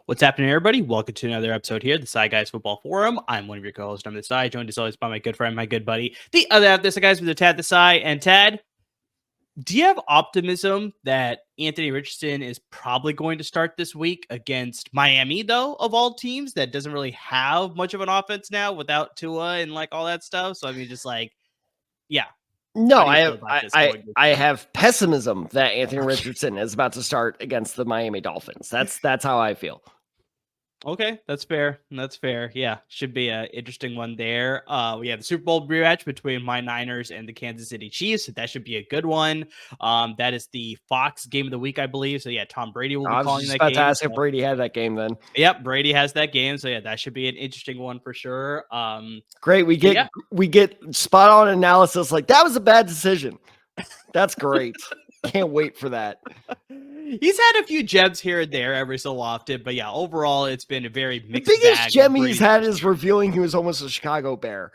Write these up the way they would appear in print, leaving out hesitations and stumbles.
What's happening, everybody? Welcome to another episode here, the Side Guys Football Forum. I'm one of your co-hosts. I'm the Side, joined as always by my good friend, my good buddy, the other half of this guys with the Tad the Side. And Tad, do you have optimism that Anthony Richardson is probably going to start this week against Miami, though, of all teams, that doesn't really have much of an offense now without Tua and like all that stuff? So I mean, just like, yeah. No, I have pessimism that Anthony Richardson is about to start against the Miami Dolphins. That's how I feel. Okay, that's fair. That's fair. Yeah, should be an interesting one there. We have the Super Bowl rematch between my Niners and the Kansas City Chiefs. That should be a good one. That is the Fox game of the week, I believe. So yeah, Tom Brady will be calling that game. I was about to ask if Brady had that game then. Yep, Brady has that game. So yeah, that should be an interesting one for sure. Great. We get spot on analysis. Like, that was a bad decision. That's great. Can't wait for that. He's had a few gems here and there every so often, but yeah, overall, it's been a very mixed bag. The biggest gem he's had is revealing he was almost a Chicago Bear.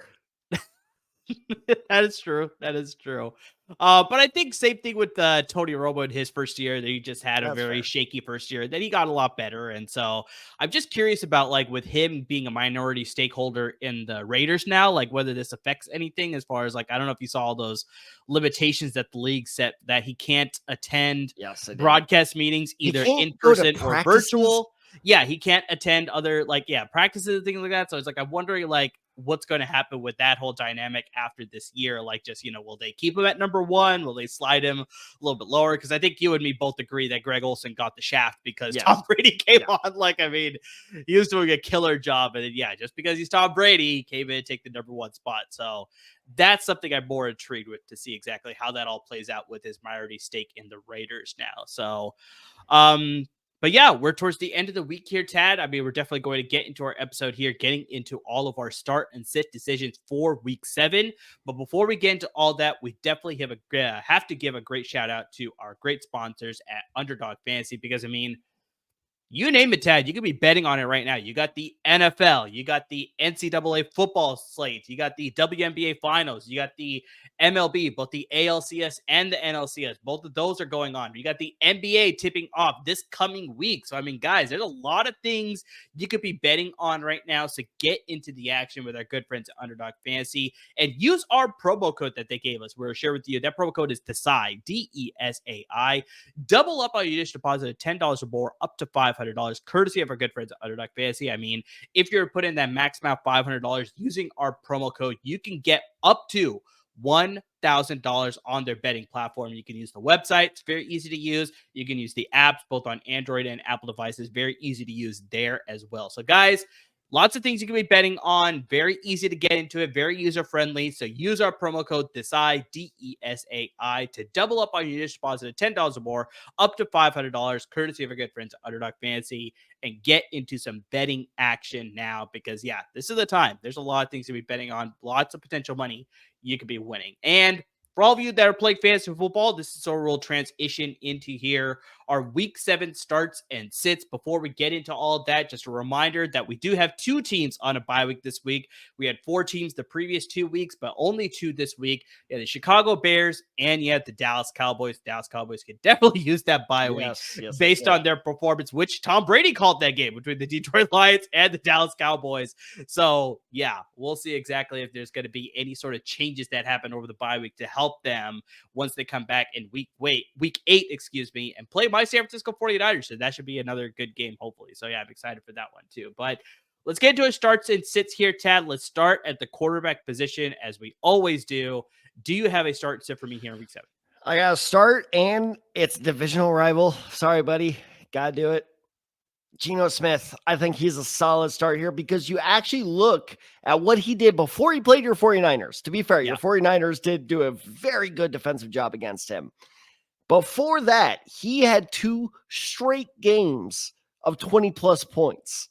That is true. That is true. But I think same thing with Tony Romo in his first year, that he just had a very shaky first year. Then he got a lot better. And so I'm just curious about, like, with him being a minority stakeholder in the Raiders now, like whether this affects anything as far as, like, I don't know if you saw all those limitations that the league set that he can't attend broadcast meetings either in person or virtual. Yeah, he can't attend other practices and things like that. So it's like, I'm wondering like what's going to happen with that whole dynamic after this year. Like, just, will they keep him at number one? Will they slide him a little bit lower? Because I think you and me both agree that Greg Olsen got the shaft because Tom Brady came on. Like, I mean, he was doing a killer job. And then, just because he's Tom Brady, he came in and take the number one spot. So that's something I'm more intrigued with to see exactly how that all plays out with his minority stake in the Raiders now. So, but yeah, we're towards the end of the week here, Tad. I mean, we're definitely going to get into our episode here, getting into all of our start and sit decisions for week 7. But before we get into all that, we definitely have to give a great shout out to our great sponsors at Underdog Fantasy, because I mean, you name it, Tad, you could be betting on it right now. You got the NFL, you got the NCAA football slate, you got the WNBA finals, you got the MLB, both the ALCS and the NLCS. Both of those are going on. You got the NBA tipping off this coming week. So, I mean, guys, there's a lot of things you could be betting on right now. So get into the action with our good friends at Underdog Fantasy and use our promo code that they gave us. We're share with you. That promo code is DESAI, DESAI. Double up on your initial deposit of $10 or more, up to $500, courtesy of our good friends at Underdog Fantasy. I mean, if you're putting that max amount $500 using our promo code, you can get up to $1,000 on their betting platform. You can use the website. It's very easy to use. You can use the apps both on Android and Apple devices. Very easy to use there as well. So guys, lots of things you can be betting on. Very easy to get into it. Very user-friendly. So use our promo code DESAI, DESAI, to double up on your initial deposit of $10 or more, up to $500, courtesy of our good friends at Underdog Fantasy, and get into some betting action now because, this is the time. There's a lot of things to be betting on. Lots of potential money you could be winning. And for all of you that are playing fantasy football, this is where we'll transition into here. Our week 7 starts and sits. Before we get into all of that, just a reminder that we do have 2 teams on a bye week this week. We had 4 teams the previous 2 weeks, but only 2 this week. You had the Chicago Bears and you had the Dallas Cowboys. The Dallas Cowboys could definitely use that bye week based on their performance, which Tom Brady called that game between the Detroit Lions and the Dallas Cowboys. So, we'll see exactly if there's going to be any sort of changes that happen over the bye week to help them once they come back in week 8, and play my San Francisco 49ers. So that should be another good game, hopefully. So I'm excited for that one too. But let's get into our starts and sits here, Tad. Let's start at the quarterback position as we always do. Do you have a start and sit for me here in week 7? I got to start, and it's divisional rival. Sorry, buddy. Got to do it. Geno Smith, I think he's a solid start here because you actually look at what he did before he played your 49ers. To be fair, your 49ers did do a very good defensive job against him. Before that, he had 2 straight games of 20-plus points.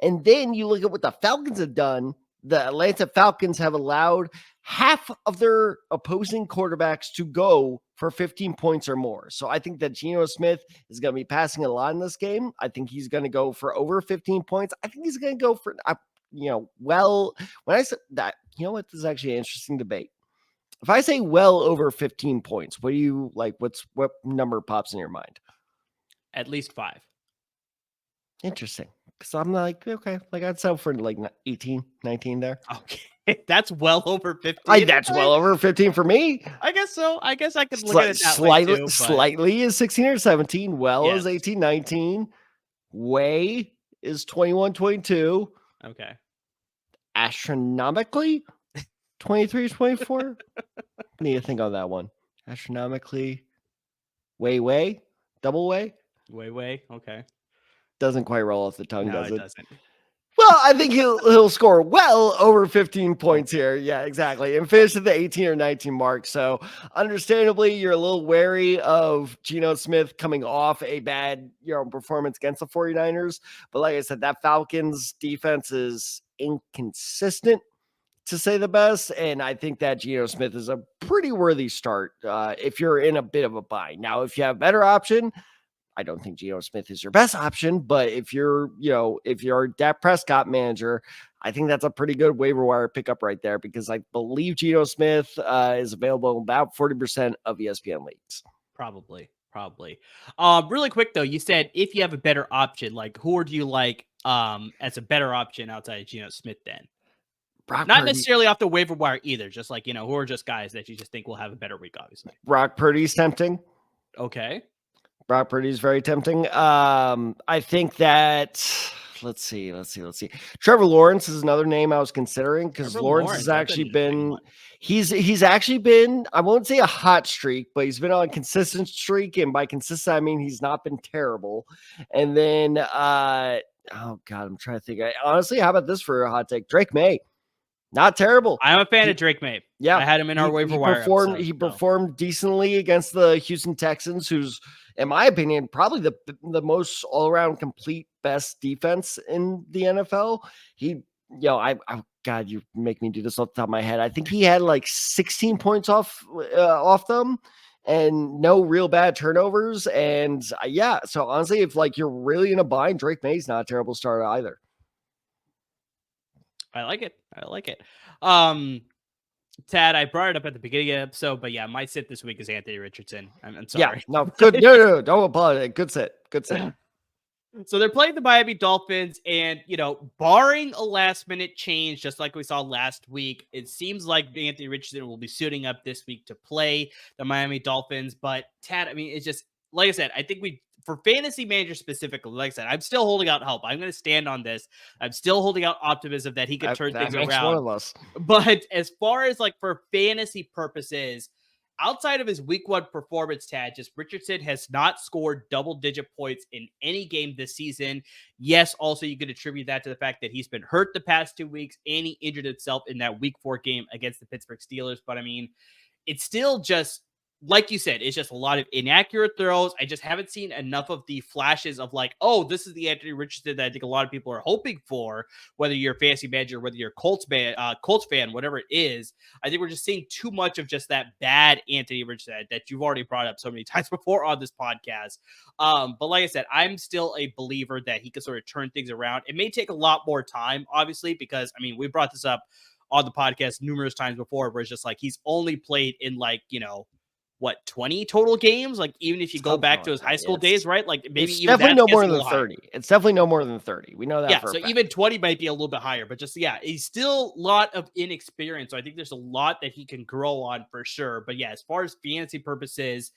And then you look at what the Falcons have done. The Atlanta Falcons have allowed half of their opposing quarterbacks to go for 15 points or more. So I think that Geno Smith is going to be passing a lot in this game. I think he's going to go for over 15 points. I think he's going to go for, when I said that, this is actually an interesting debate. If I say well over 15 points, what do you like? What number pops in your mind? At least 5. Interesting. Because I'm like, okay, like I'd settle for like 18, 19 there. Okay, that's well over 15. That's well over 15 for me. I guess so. I guess I could look at it that slightly, way too. Slightly is 16 or 17. Well is 18, 19. Way is 21, 22. Okay. Astronomically, 23, 24. Need to think on that one. Astronomically, way, double way. Way. Okay. Doesn't quite roll off the tongue, does it? It doesn't. Well, I think he'll score well over 15 points here. Yeah, exactly. And finish at the 18 or 19 mark. So understandably, you're a little wary of Geno Smith coming off a bad, performance against the 49ers. But like I said, that Falcons defense is inconsistent, to say the best. And I think that Geno Smith is a pretty worthy start if you're in a bit of a bind. Now, if you have a better option, I don't think Geno Smith is your best option, but if you're a Dak Prescott manager, I think that's a pretty good waiver wire pickup right there, because I believe Geno Smith is available in about 40% of ESPN leagues. Probably. Really quick though, you said if you have a better option, like who do you like as a better option outside of Geno Smith then? Not Purdy. Necessarily off the waiver wire either, just like, who are just guys that you just think will have a better week, obviously. Brock Purdy's tempting. Okay. Brock Purdy's very tempting. I think that let's see. Trevor Lawrence is another name I was considering, because Lawrence has actually been he's actually been, I won't say a hot streak, but he's been on a consistent streak, and by consistent I mean he's not been terrible. And then oh god, I'm trying to think. Honestly, how about this for a hot take? Drake Maye. Not terrible. I'm a fan of Drake Maye. Yeah. I had him in our waiver wire. He performed decently against the Houston Texans, who's, in my opinion, probably the most all-around complete best defense in the NFL. God, you make me do this off the top of my head. I think he had like 16 points off them and no real bad turnovers. And so honestly, if like you're really in a bind, Drake Maye's not a terrible starter either. I like it. Tad, I brought it up at the beginning of the episode, but my sit this week is Anthony Richardson. I'm sorry. Yeah, no, good. No, don't apologize. Good sit. So they're playing the Miami Dolphins, and, barring a last-minute change, just like we saw last week, it seems like Anthony Richardson will be suiting up this week to play the Miami Dolphins. But, Tad, I mean, it's just, like I said, I think for fantasy managers specifically, like I said, I'm still holding out hope. I'm going to stand on this. I'm still holding out optimism that he could turn things around. One of us. But as far as like for fantasy purposes, outside of his week 1 performance, Tad, just Richardson has not scored double-digit points in any game this season. Yes, also you could attribute that to the fact that he's been hurt the past 2 weeks, and he injured himself in that week 4 game against the Pittsburgh Steelers. But I mean, it's still just, like you said, it's just a lot of inaccurate throws. I just haven't seen enough of the flashes of like, oh, this is the Anthony Richardson that I think a lot of people are hoping for, whether you're a fantasy manager, whether you're a Colts fan, whatever it is. I think we're just seeing too much of just that bad Anthony Richardson that you've already brought up so many times before on this podcast. But like I said, I'm still a believer that he can sort of turn things around. It may take a lot more time, obviously, because, I mean, we brought this up on the podcast numerous times before, where it's just like he's only played in like, 20 total games? Like, even if you go back to his high school days, right? Like, maybe it's even definitely no more than 30. It's definitely no more than 30. We know that. Yeah, so even 20 might be a little bit higher, but just, he's still a lot of inexperience. So I think there's a lot that he can grow on for sure. But as far as fantasy purposes,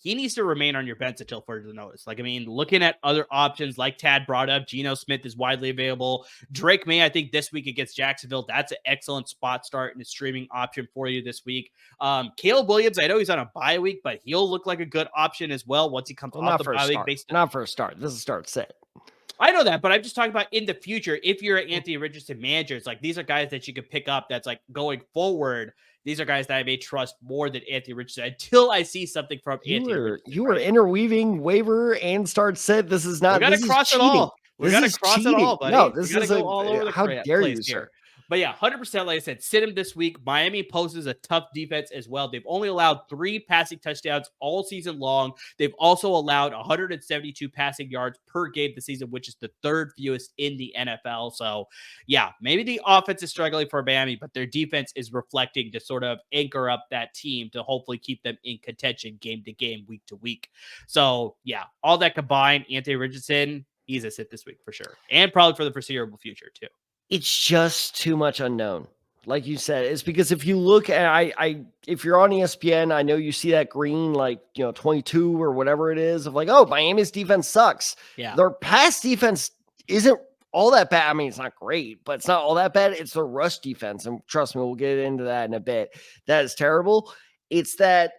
he needs to remain on your bench until further notice. Like, I mean, looking at other options like Tad brought up, Geno Smith is widely available. Drake Maye, I think this week against Jacksonville, that's an excellent spot start and a streaming option for you this week. Caleb Williams, I know he's on a bye week, but he'll look like a good option as well once he comes off the bye week. Not for a start. This is a start set. I know that, but I'm just talking about in the future. If you're an Anthony Richardson manager, it's like these are guys that you could pick up that's like going forward. these are guys that I may trust more than Anthony Richardson until I see something from Anthony Richardson. You were interweaving waiver and start set. This is not. We got to cross it all. We got to cross it all, buddy. No, this we got to is go all over the how dare place you, here. sir? But yeah, 100%. Like I said, sit him this week. Miami poses a tough defense as well. They've only allowed 3 passing touchdowns all season long. They've also allowed 172 passing yards per game this season, which is the 3rd fewest in the NFL. So yeah, maybe the offense is struggling for Miami, but their defense is reflecting to sort of anchor up that team to hopefully keep them in contention game to game, week to week. So yeah, all that combined, Anthony Richardson, he's a sit this week for sure. And probably for the foreseeable future too. It's just too much unknown. Like you said, it's because if you look at, if you're on ESPN, I know you see that green, 22 or whatever it is of oh, Miami's defense sucks. Yeah. Their pass defense isn't all that bad. I mean, it's not great, but it's not all that bad. It's their rush defense. And trust me, we'll get into that in a bit. That is terrible. It's that,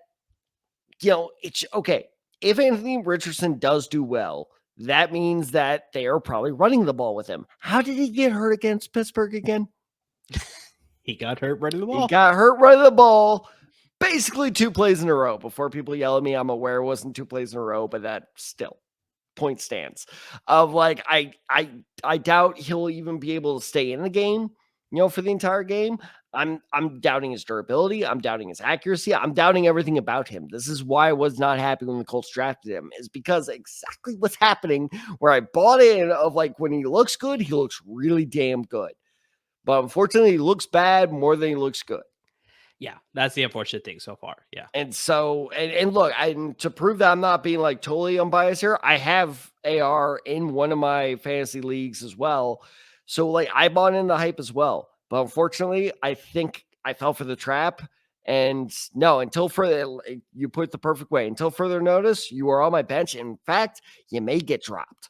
it's okay. If Anthony Richardson does do well, that means that they are probably running the ball with him. How did he get hurt against Pittsburgh again? He got hurt running the ball. He got hurt running the ball. Basically 2 plays in a row. Before people yell at me, I'm aware it wasn't 2 plays in a row, but that still point stands. Of I doubt he'll even be able to stay in the game, for the entire game. I'm doubting his durability. I'm doubting his accuracy. I'm doubting everything about him. This is why I was not happy when the Colts drafted him, is because exactly what's happening where I bought in of when he looks good, he looks really damn good. But unfortunately, he looks bad more than he looks good. Yeah, that's the unfortunate thing so far. Yeah. And so, and look, to prove that I'm not being totally unbiased here, I have AR in one of my fantasy leagues as well. So I bought in the hype as well. But unfortunately, I think I fell for the trap. And no, until further, you put it the perfect way. Until further notice, you are on my bench. In fact, you may get dropped.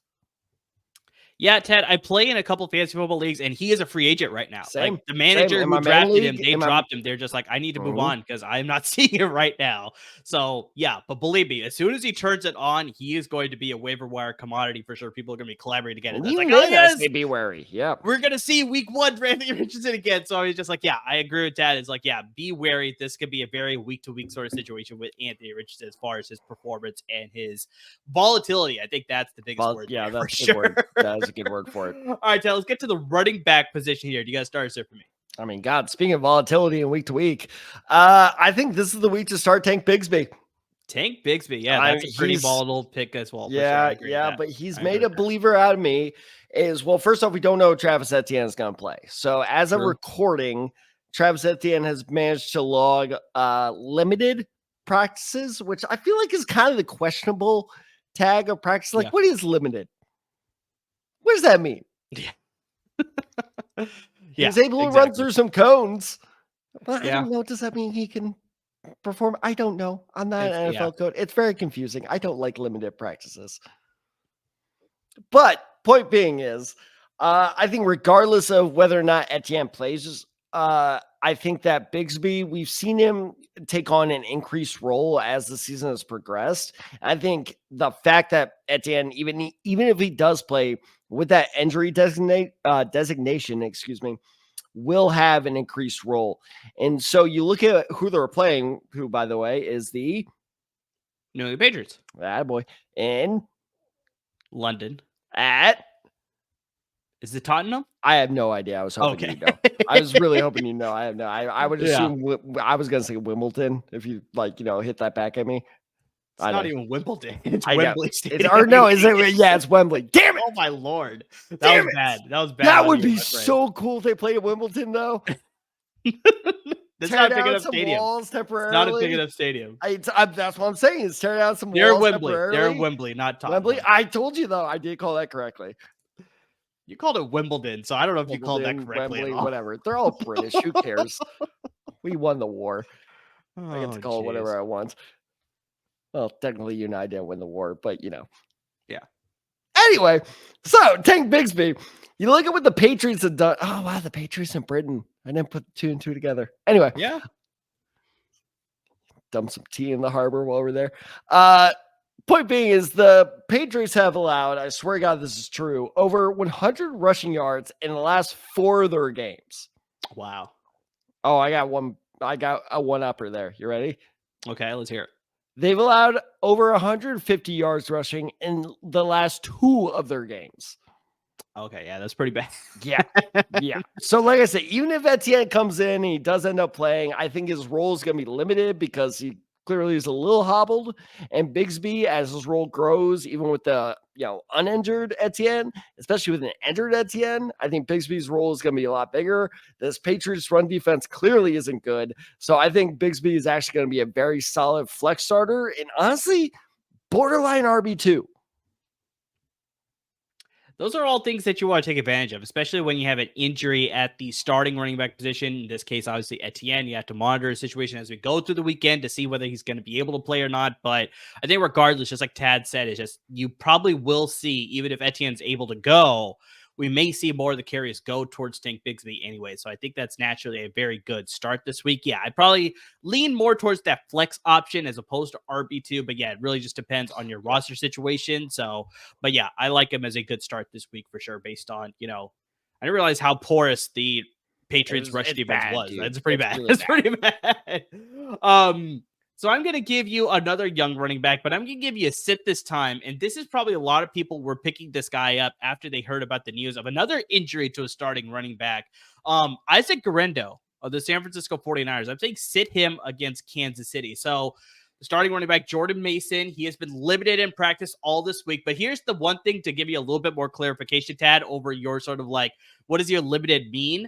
Yeah, Ted, I play in a couple fantasy football leagues, and he is a free agent right now. Same. The manager who drafted him, they dropped him. They're just I need to move on because I'm not seeing it right now. So, yeah, but believe me, as soon as he turns it on, he is going to be a waiver wire commodity for sure. People are going to be collaborating to get it. That's be wary. Yeah. We're going to see week 1 for Anthony Richardson again. So he's just yeah, I agree with that. It's be wary. This could be a very week-to-week sort of situation with Anthony Richardson as far as his performance and his volatility. I think that's the biggest word. Yeah, that's a good word. That is a good word for it. All right, Ted, let's get to the running back position here. Do you guys start us there for me? I mean, God, speaking of volatility and week to week, I think this is the week to start Tank Bigsby. Tank Bigsby, yeah, that's a pretty volatile pick as well. Yeah, sure. Yeah, but he's made a believer out of me. First off, we don't know if Travis Etienne is going to play. So as of recording, Travis Etienne has managed to log limited practices, which I feel like is kind of the questionable tag of practice. What is limited? What does that mean? Yeah. He's able to run through some cones. But I don't know. Does that mean he can perform? I don't know. I'm not an NFL coach. It's very confusing. I don't like limited practices. But point being is, I think regardless of whether or not Etienne plays, I think that Bigsby, we've seen him take on an increased role as the season has progressed. I think the fact that Etienne, even if he does play with that injury designation, will have an increased role. And so you look at who they're playing, who, by the way, is the New England Patriots. Boy. In London. Is it Tottenham? I have no idea. I was hoping you know. I was really hoping you know. I would assume I was going to say Wimbledon if you hit that back at me. It's not even Wimbledon. It's Wembley Stadium. Is it? Yeah, it's Wembley. Damn it! Oh my lord, that was bad. That was bad. That would be so cool if they played at Wimbledon, though. That's not a big enough stadium. Walls temporarily. Not a big enough stadium. That's what I'm saying. Is tear down some They're walls Wembley. temporarily. They're Wembley, not Tottenham. Wembley. I told you though. I did call that correctly. You called it Wimbledon, so I don't know if you called that correctly. Wembley, whatever. They're all British. Who cares? We won the war. I get to call it whatever I want. Well, technically, you and I didn't win the war, but Yeah. Anyway, so Tank Bigsby, you look at what the Patriots have done. Oh, wow, the Patriots in Britain. I didn't put 2 and 2 together. Anyway. Yeah. Dump some tea in the harbor while we're there. Point being is the Patriots have allowed, I swear to God this is true, over 100 rushing yards in the last 4 of their games. Wow. Oh, I got one. I got a one-upper there. You ready? Okay, let's hear it. They've allowed over 150 yards rushing in the last 2 of their games. Okay, yeah, that's pretty bad. Yeah. Yeah. So, like I said, even if Etienne comes in and he does end up playing, I think his role is going to be limited because he clearly is a little hobbled. And Bigsby, as his role grows, even with the uninjured Etienne, especially with an injured Etienne, I think Bigsby's role is going to be a lot bigger. This Patriots run defense clearly isn't good. So I think Bigsby is actually going to be a very solid flex starter and honestly, borderline RB2. Those are all things that you want to take advantage of, especially when you have an injury at the starting running back position. In this case, obviously, Etienne. You have to monitor the situation as we go through the weekend to see whether he's going to be able to play or not. But I think regardless, just like Tad said, it's just you probably will see, even if Etienne's able to go, we may see more of the carries go towards Tank Bigsby anyway. So I think that's naturally a very good start this week. Yeah, I'd probably lean more towards that flex option as opposed to RB2. But yeah, it really just depends on your roster situation. So, but yeah, I like him as a good start this week for sure, based on, I didn't realize how porous the Patriots rush defense was. Dude. That's pretty bad. Really That's pretty bad. So I'm going to give you another young running back, but I'm going to give you a sit this time. And this is probably a lot of people were picking this guy up after they heard about the news of another injury to a starting running back. Isaac Guerendo of the San Francisco 49ers. I'm saying sit him against Kansas City. So the starting running back, Jordan Mason, he has been limited in practice all this week. But here's the one thing to give you a little bit more clarification, Tad, over your sort of like, what does your limited mean?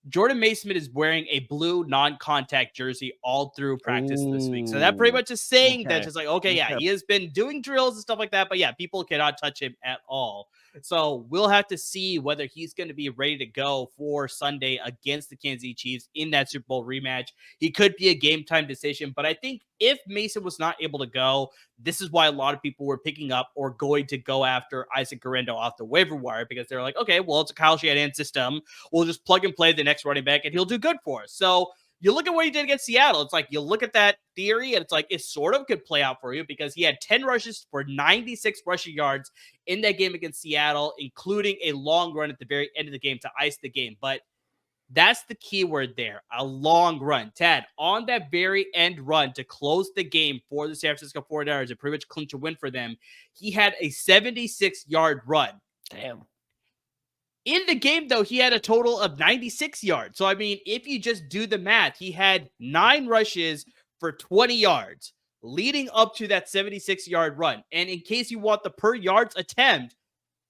Jordan Mason is wearing a blue non-contact jersey all through practice this week. So that pretty much is saying that just like, okay, yeah, he has been doing drills and stuff like that, but yeah, people cannot touch him at all. So we'll have to see whether he's going to be ready to go for Sunday against the Kansas City Chiefs in that Super Bowl rematch. He could be a game time decision, but I think if Mason was not able to go, this is why a lot of people were picking up or going to go after Isaac Guerendo off the waiver wire, because they're like, okay, well, it's a Kyle Shanahan system. We'll just plug and play the next running back and he'll do good for us. So you look at what he did against Seattle. It's like you look at that theory and it's like it sort of could play out for you because he had 10 rushes for 96 rushing yards in that game against Seattle, including a long run at the very end of the game to ice the game. But that's the key word there, a long run. Tad, on that very end run to close the game for the San Francisco 49ers and pretty much clinch a win for them, he had a 76-yard run. Damn. In the game, though, he had a total of 96 yards. So, I mean, if you just do the math, he had 9 rushes for 20 yards leading up to that 76-yard run. And in case you want the per yards attempt,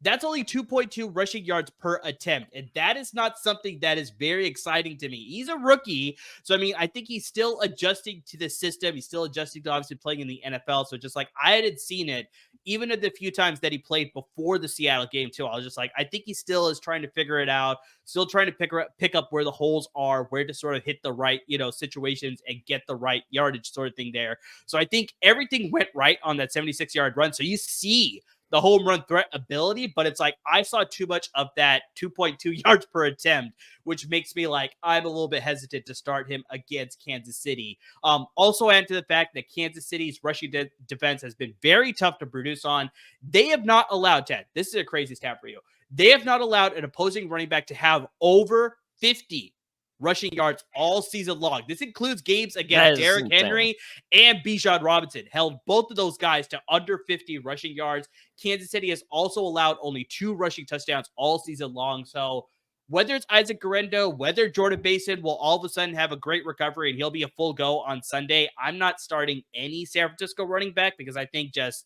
that's only 2.2 rushing yards per attempt. And that is not something that is very exciting to me. He's a rookie. So, I mean, I think he's still adjusting to the system. He's still adjusting to obviously playing in the NFL. So just like I hadn't seen it, even at the few times that he played before the Seattle game too, I was just like, I think he still is trying to figure it out, still trying to pick up where the holes are, where to sort of hit the right, situations and get the right yardage sort of thing there. So I think everything went right on that 76-yard run. So you see the home run threat ability, but it's like I saw too much of that 2.2 yards per attempt, which makes me like I'm a little bit hesitant to start him against Kansas City. Also add to the fact that Kansas City's rushing defense has been very tough to produce on. They have not allowed, Ted, this is a crazy stat for you. They have not allowed an opposing running back to have over 50 rushing yards all season long. This includes games against Derrick Henry and Bijan Robinson. Held both of those guys to under 50 rushing yards. Kansas City has also allowed only 2 rushing touchdowns all season long. So whether it's Isaac Guerendo, whether Jordan Mason will all of a sudden have a great recovery and he'll be a full go on Sunday, I'm not starting any San Francisco running back because I think just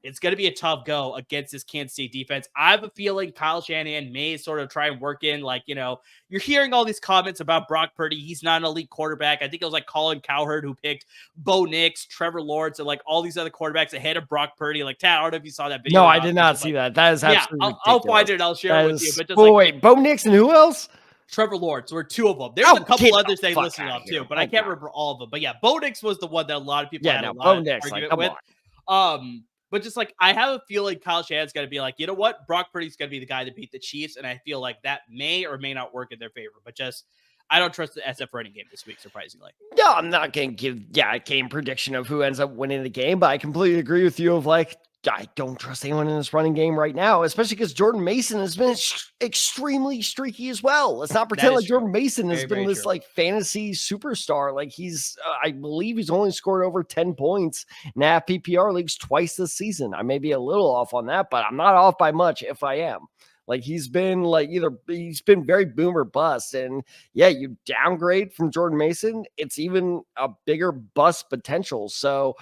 it's going to be a tough go against this Kansas City defense. I have a feeling Kyle Shanahan may sort of try and work in, like, you're hearing all these comments about Brock Purdy. He's not an elite quarterback. I think it was like Colin Cowherd who picked Bo Nix, Trevor Lawrence, and like all these other quarterbacks ahead of Brock Purdy. Like, Tad, I don't know if you saw that video. No, I did not see that. That is absolutely ridiculous. I'll find it and I'll share it with you. But just wait, Bo Nix and who else? Trevor Lawrence were 2 of them. There's a couple others they listed off too, but I can't remember all of them. But yeah, Bo Nix was the one that a lot of people had a lot of argument with. But just like, I have a feeling Kyle Shanahan's going to be like, you know what? Brock Purdy's going to be the guy to beat the Chiefs. And I feel like that may or may not work in their favor. But just, I don't trust the SF running game this week, surprisingly. No, I'm not going to give, a game prediction of who ends up winning the game. But I completely agree with you of like, I don't trust anyone in this running game right now, especially because Jordan Mason has been extremely streaky as well. Let's not pretend like Jordan Mason has been this like fantasy superstar. Like he's, I believe he's only scored over 10 points in half PPR leagues twice this season. I may be a little off on that, but I'm not off by much if I am. Like he's been like he's been very boom or bust. And yeah, you downgrade from Jordan Mason, it's even a bigger bust potential. So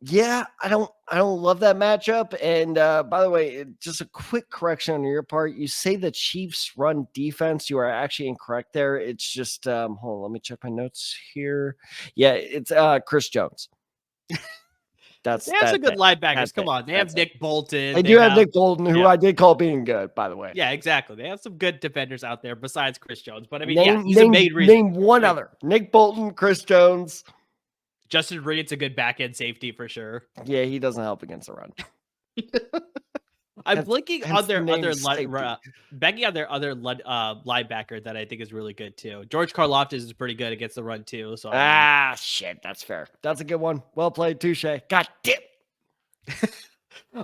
yeah, I don't love that matchup. And by the way, just a quick correction on your part. You say the Chiefs run defense. You are actually incorrect there. It's just hold on, let me check my notes here. Yeah, it's Chris Jones. They have some good linebackers. Come on. They have Nick Bolton. They do have Nick Bolton, who I did call being good, by the way. Yeah, exactly. They have some good defenders out there besides Chris Jones. But I mean, he's a main reason. Name one other. Nick Bolton, Chris Jones. Justin Reed's a good back-end safety for sure. Yeah, he doesn't help against the run. I'm blinking on their other linebacker that I think is really good too. George Karlaftis is pretty good against the run too. So shit, that's fair. That's a good one. Well played, touche. God damn.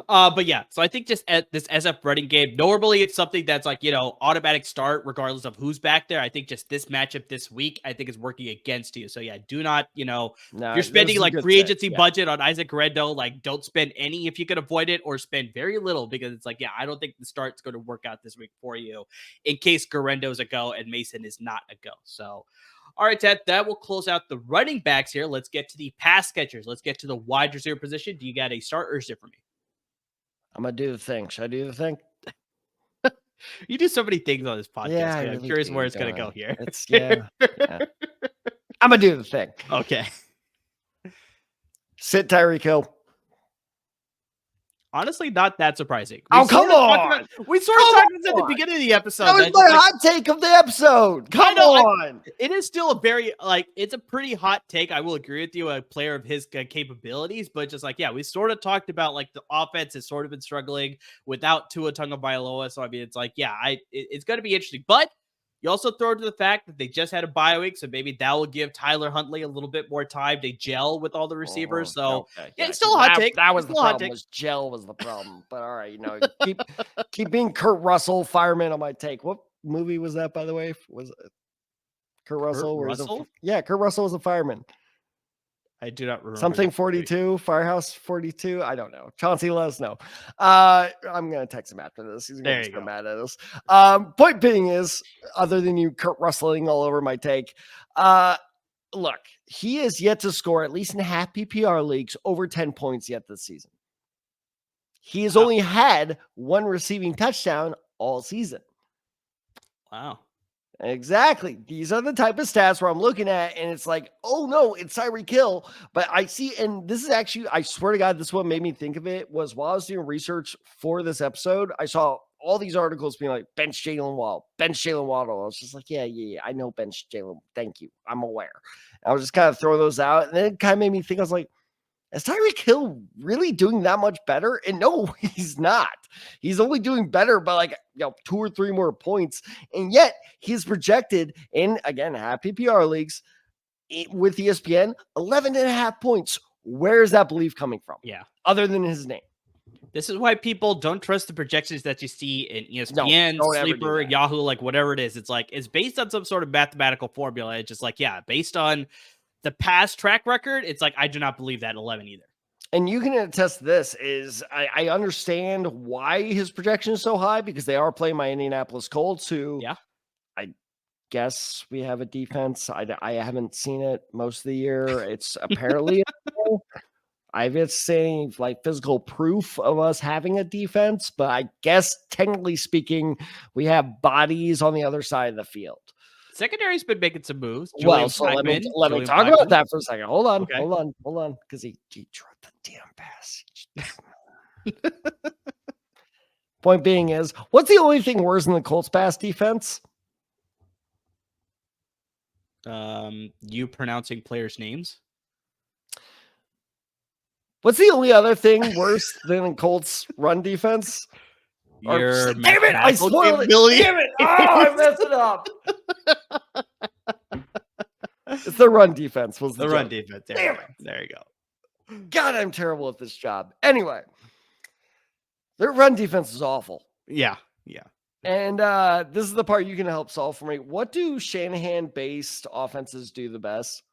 But yeah, so I think just at this SF running game, normally it's something that's like, automatic start regardless of who's back there. I think just this matchup this week, I think is working against you. So yeah, do not, if you're spending like free agency budget on Isaac Guerrero, like don't spend any if you can avoid it, or spend very little, because it's like, yeah, I don't think the start's going to work out this week for you in case Guerendo's a go and Mason is not a go. So all right, Ted, that will close out the running backs here. Let's get to the pass catchers. Let's get to the wide receiver position. Do you got a start or is it for me? I'm going to do the thing. Should I do the thing? You do so many things on this podcast. Yeah, I'm curious where it's going to go here. I'm going to do the thing. Okay. Sit Tyreek Hill. Honestly, not that surprising. Come on. We sort of talked about this at the beginning of the episode. That was my hot take of the episode. Come on. It is still a very, it's a pretty hot take. I will agree with you, a player of his capabilities, but just like, yeah, we sort of talked about like the offense has sort of been struggling without Tua Tagovailoa. So, I mean, it's like, yeah, it's going to be interesting. But you also throw to the fact that they just had a bye week, so maybe that will give Tyler Huntley a little bit more time to gel with all the receivers. Yeah, it's still a hot take. That was the problem. Gel was the problem. But all right, keep being Kurt Russell, fireman on my take. What movie was that, by the way? Was it Kurt Russell? Kurt Russell was a fireman. I do not remember. Something 42, Firehouse 42. I don't know. Chauncey, let us know. I'm going to text him after this. He's going to get mad at us. Point being is, other than you Kurt Russell-ing all over my take, look, he is yet to score, at least in half PPR leagues, over 10 points yet this season. He has only had one receiving touchdown all season. Wow. Exactly. These are the type of stats where I'm looking at and it's like, oh no, it's Tyreek Hill. But I see, and this is actually, I swear to God, this is what made me think of it, was while I was doing research for this episode, I saw all these articles being like, bench Jaylen Waddle. I was just like, yeah, I know bench Jaylen. Thank you. I'm aware. I was just kind of throwing those out. And then it kind of made me think, I was like, is Tyreek Hill really doing that much better? And no, he's not. He's only doing better by 2 or 3 more points. And yet he's projected in, again, half PPR leagues with ESPN, 11.5 points. Where is that belief coming from? Yeah. Other than his name. This is why people don't trust the projections that you see in ESPN, Sleeper, Yahoo, whatever it is. It's like, it's based on some sort of mathematical formula. It's just like, yeah, based on the past track record, it's like, I do not believe that 11 either. And you can attest to this is I understand why his projection is so high, because they are playing my Indianapolis Colts, who I guess we have a defense. I haven't seen it most of the year. It's apparently I've seen physical proof of us having a defense, but I guess technically speaking, we have bodies on the other side of the field. Secondary's been making some moves. Let me talk about that for a second. Hold on, because he dropped the damn pass. Point being is, what's the only thing worse than the Colts pass defense? You pronouncing players' names. What's the only other thing worse than Colts run defense? Damn it! I spoiled it. Damn it! Oh, I messed it up. It's the run defense. Was the run defense? There you go. God, I'm terrible at this job. Anyway, Their run defense is awful. Yeah. And this is the part you can help solve for me. What do Shanahan-based offenses do the best?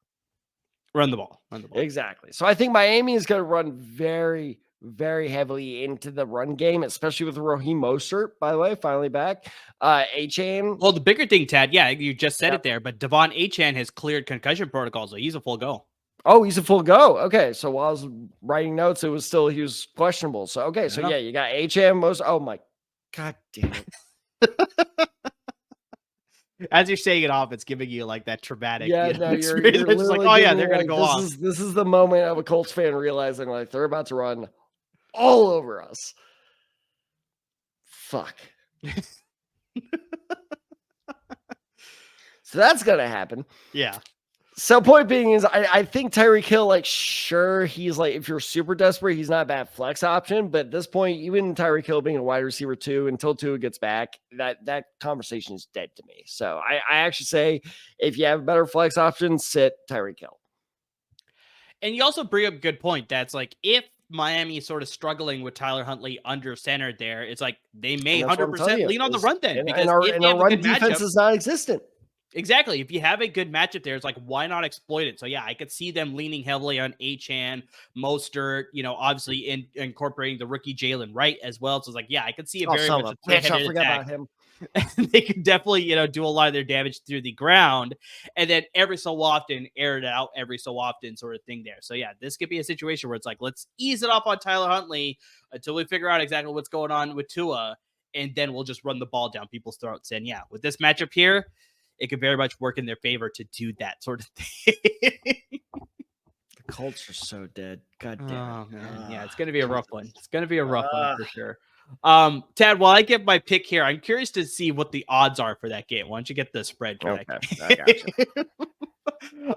Run the ball. Exactly. So I think Miami is going to run very, very heavily into the run game, especially with Raheem Mostert, by the way, finally back. Etienne. Well, the bigger thing, Tad, you just said it there, but Devon Etienne has cleared concussion protocol, so he's a full go. Oh, he's a full go. Okay. So while I was writing notes, he was questionable. So, okay. So, you got Etienne, oh my God damn it. As you're saying it off, it's giving you like that traumatic. You're it's like, oh yeah, they're gonna go off. This is the moment of a Colts fan realizing like they're about to run all over us. Fuck. So that's gonna happen. Yeah. So point being is I think Tyreek Hill, like, sure, he's like, if you're super desperate, he's not a bad flex option. But at this point, even Tyreek Hill being a wide receiver 2 until Tua gets back, that conversation is dead to me. So I actually say if you have a better flex option, sit Tyreek Hill. And you also bring up a good point. That's like, if Miami is sort of struggling with Tyler Huntley under center there, it's like they may 100% lean on the run then. Because our run defense is non-existent. Exactly. If you have a good matchup there, it's like, why not exploit it? So yeah, I could see them leaning heavily on Etienne, Mostert, obviously incorporating the rookie Jaylen Wright as well. So it's like, yeah, I could see it very much. I forgot about him. They could definitely, do a lot of their damage through the ground, and then every so often air it out every so often sort of thing there. So yeah, this could be a situation where it's like, let's ease it off on Tyler Huntley until we figure out exactly what's going on with Tua, and then we'll just run the ball down people's throats. And yeah, with this matchup here, it could very much work in their favor to do that sort of thing. The Colts are so dead. God damn it. Oh, man. Yeah, it's going to be a rough one. It's going to be a rough one for sure. Tad, while I get my pick here, I'm curious to see what the odds are for that game. Why don't you get the spread for that game? I got you.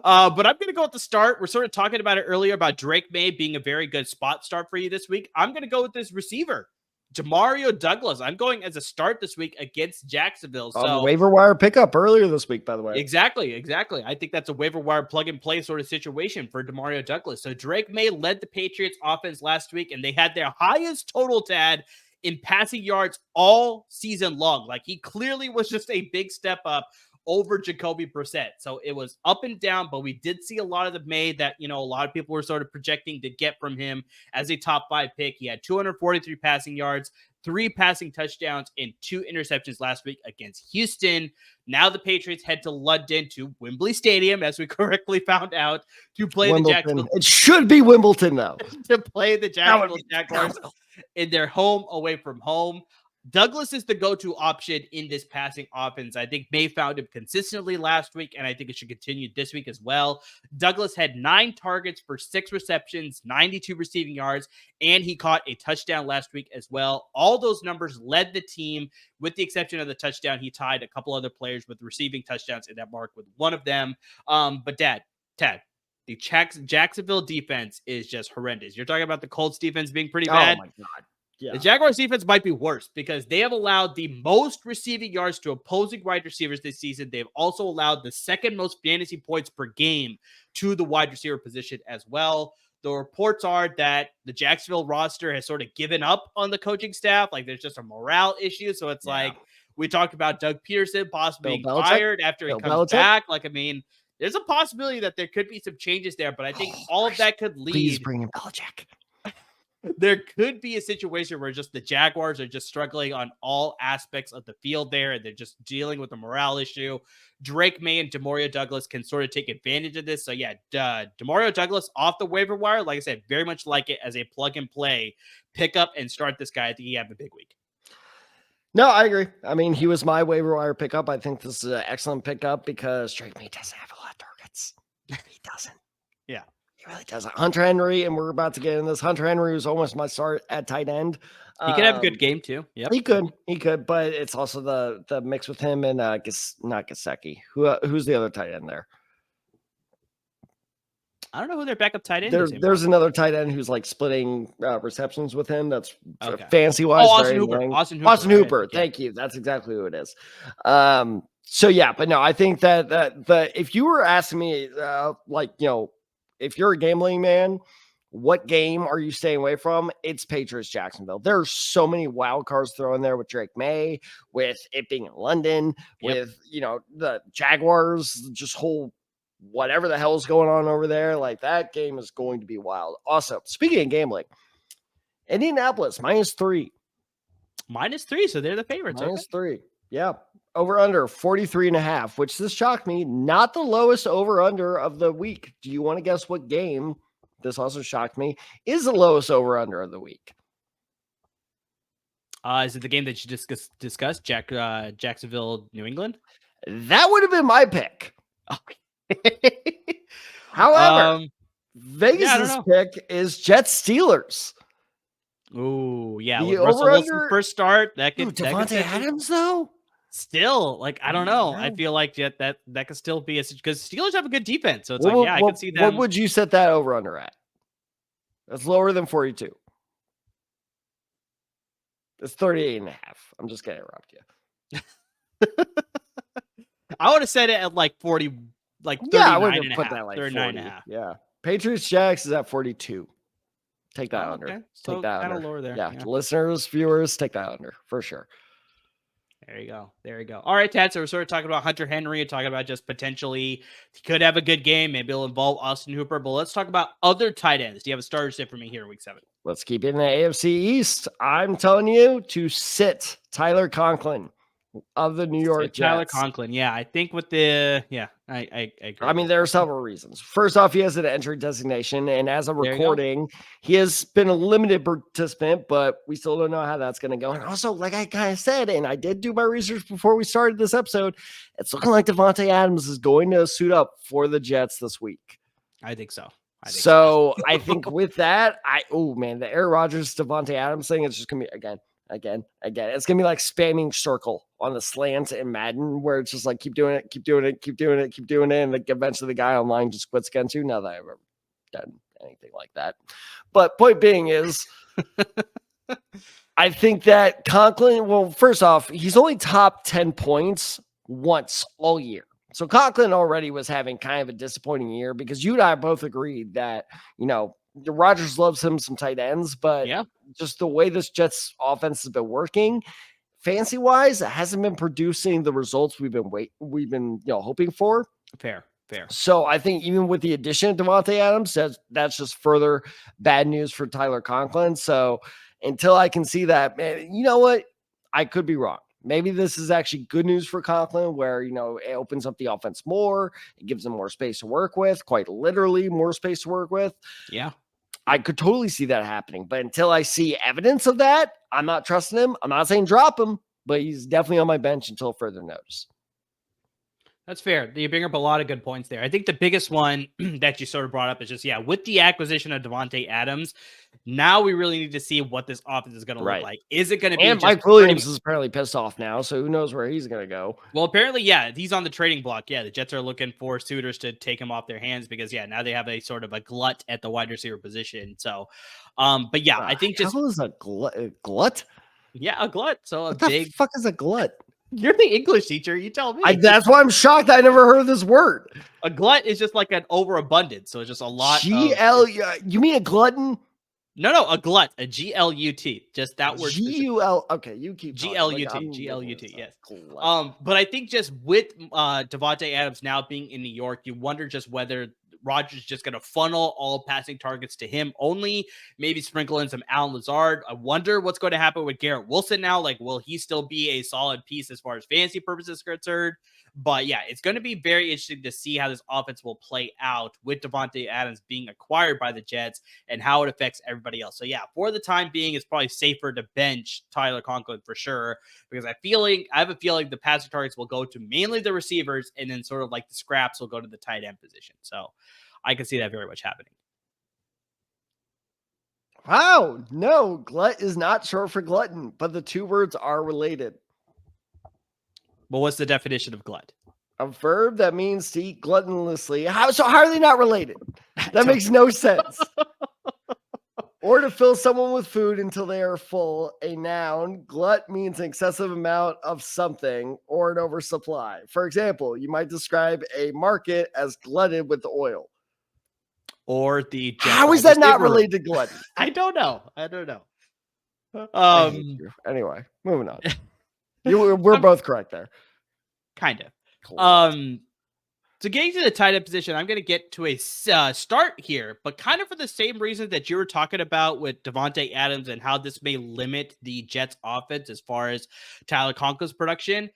But I'm going to go with the start. We're sort of talking about it earlier about Drake Maye being a very good spot start for you this week. I'm going to go with this receiver, Demario Douglas. I'm going as a start this week against Jacksonville. So waiver wire pickup earlier this week, by the way. Exactly. I think that's a waiver wire plug and play sort of situation for Demario Douglas. So Drake Maye led the Patriots offense last week, and they had their highest total, Tad, in passing yards all season long. Like, he clearly was just a big step up over Jacoby Brissett. So it was up and down, but we did see a lot of the Maye that, a lot of people were sort of projecting to get from him as a top 5 pick. He had 243 passing yards, 3 passing touchdowns, and 2 interceptions last week against Houston. Now the Patriots head to London, to Wembley Stadium, as we correctly found out, to play the Jacksonville. It should be Wimbledon, though. To play the Jacksonville Jaguars in their home, away from home. Douglas is the go-to option in this passing offense. I think Maye found him consistently last week, and I think it should continue this week as well. Douglas had 9 targets for 6 receptions, 92 receiving yards, and he caught a touchdown last week as well. All those numbers led the team, with the exception of the touchdown. He tied a couple other players with receiving touchdowns in that mark with one of them. But Tad, the Jacksonville defense is just horrendous. You're talking about the Colts defense being pretty bad. Oh, my God. Yeah. The Jaguars defense might be worse because they have allowed the most receiving yards to opposing wide receivers this season. They've also allowed the second most fantasy points per game to the wide receiver position as well. The reports are that the Jacksonville roster has sort of given up on the coaching staff. Like, there's just a morale issue. So it's like, we talked about Doug Peterson possibly being fired after he comes back. Like, I mean, there's a possibility that there could be some changes there, but I think all of that could lead. Please bring in Belichick. There could be a situation where just the Jaguars are just struggling on all aspects of the field there, and they're just dealing with a morale issue. Drake Maye and Demario Douglas can sort of take advantage of this. So yeah, Demario Douglas off the waiver wire, like I said, very much like it as a plug and play, pick up and start this guy. I think he have a big week. No, I agree. I mean, he was my waiver wire pickup. I think this is an excellent pickup because Drake Maye doesn't have a lot of targets. He doesn't. Yeah. He really doesn't. Hunter Henry, and we're about to get in this. Hunter Henry was almost my start at tight end. He could have a good game too. Yeah, he could, but it's also the mix with him and not Gesicki. Who's the other tight end there? I don't know who their backup tight end is. There's another tight end who's like splitting receptions with him. That's fancy wise. Oh, Austin Hooper. Right? Thank you. That's exactly who it is. So yeah, but no, I think that if you were asking me, if you're a gambling man, what game are you staying away from? It's Patriots Jacksonville. There are so many wild cards thrown there with Drake Maye, with it being in London, with, the Jaguars, just whole whatever the hell is going on over there. Like, that game is going to be wild. Also, speaking of gambling, Indianapolis -3. -3, so they're the favorites. -3. Yeah. Over under 43.5, which this shocked me. Not the lowest over under of the week. Do you want to guess what game? This also shocked me. Is the lowest over under of the week? Is it the game that you just discussed? Jacksonville, New England? That would have been my pick. Okay. However, Vegas's pick is Jets Steelers. Ooh, yeah. With Russell Wilson's first start, that could Davante Adams though. Still, like, I don't know. I feel like that could still be because Steelers have a good defense. So it's I could see them. What would you set that over under at? That's lower than 42. It's 38.5. I'm just gonna interrupt you. I would have said it at like 40, like 39 I would have put that like 39.5. Yeah. Patriots Jags is at 42. Take that under. Okay. Take that under. Lower there. Yeah. Listeners, viewers, take that under for sure. There you go. All right, Tad. So we're sort of talking about Hunter Henry and talking about just potentially he could have a good game. Maybe it'll involve Austin Hooper. But let's talk about other tight ends. Do you have a starter sit for me here in week 7? Let's keep it in the AFC East. I'm telling you to sit Tyler Conklin of the New York Jets. Tyler Conklin. Yeah, I think with the I agree. I mean, there are several reasons. First off, he has an entry designation, and as of recording, he has been a limited participant, but we still don't know how that's going to go. And also, like I kind of said, and I did do my research before we started this episode, it's looking like Davante Adams is going to suit up for the Jets this week. I think so. I think with that, the Aaron Rodgers, Davante Adams thing, it's just going to be, again, it's gonna be like spamming circle on the slants in Madden, where it's just like keep doing it, and like eventually the guy online just quits against you. Not that I've ever done anything like that, but point being is, I think that Conklin. Well, first off, he's only top 10 points once all year. So Conklin already was having kind of a disappointing year because you and I both agreed that Rodgers loves him some tight ends, but just the way this Jets offense has been working, fancy wise, it hasn't been producing the results we've been hoping for. Fair. So I think even with the addition of Davante Adams, that's just further bad news for Tyler Conklin. So until I can see that, man, you know what? I could be wrong. Maybe this is actually good news for Conklin where, it opens up the offense more. It gives him more space to work with, quite literally more space to work with. Yeah. I could totally see that happening. But until I see evidence of that, I'm not trusting him. I'm not saying drop him, but he's definitely on my bench until further notice. That's fair. You bring up a lot of good points there. I think the biggest one that you sort of brought up is just, with the acquisition of Davante Adams, now we really need to see what this offense is going to look like. Is it going to be? And Mike Williams is apparently pissed off now, so who knows where he's going to go. Well, apparently, he's on the trading block. Yeah, the Jets are looking for suitors to take him off their hands because, now they have a sort of a glut at the wide receiver position. So, I think just... How is a glut? Yeah, a glut. So what the fuck is a glut? You're the English teacher. You tell me. That's why I'm shocked. I never heard of this word. A glut is just like an overabundance. So it's just a lot. You mean a glutton? No, a glut. A G-L-U-T. Just that word. G-U-L. Okay, you keep G-L-U-T. G-L-U-T. Yes. But I think just with Davante Adams now being in New York, you wonder just whether Rodgers just going to funnel all passing targets to him only, maybe sprinkle in some Allen Lazard. I wonder what's going to happen with Garrett Wilson now. Like, will he still be a solid piece as far as fantasy purposes concerned? But it's going to be very interesting to see how this offense will play out with Davante Adams being acquired by the Jets and how it affects everybody else. So for the time being, it's probably safer to bench Tyler Conklin for sure, because I have a feeling the passing targets will go to mainly the receivers, and then sort of like the scraps will go to the tight end position. So I can see that very much happening. Wow. No, glut is not short for glutton, but the two words are related. Well, what's the definition of glut? A verb that means to eat gluttonously. How are they not related? That makes no sense. Or to fill someone with food until they are full. A noun. Glut means an excessive amount of something or an oversupply. For example, you might describe a market as glutted with oil. or the Jets. How is that not related to gluttony? I don't know. I hate you. Anyway, moving on. We're both correct there. Kind of. So getting to the tight end position, I'm going to get to a start here, but kind of for the same reason that you were talking about with Davante Adams and how this may limit the Jets offense as far as Tyler Conkling's production.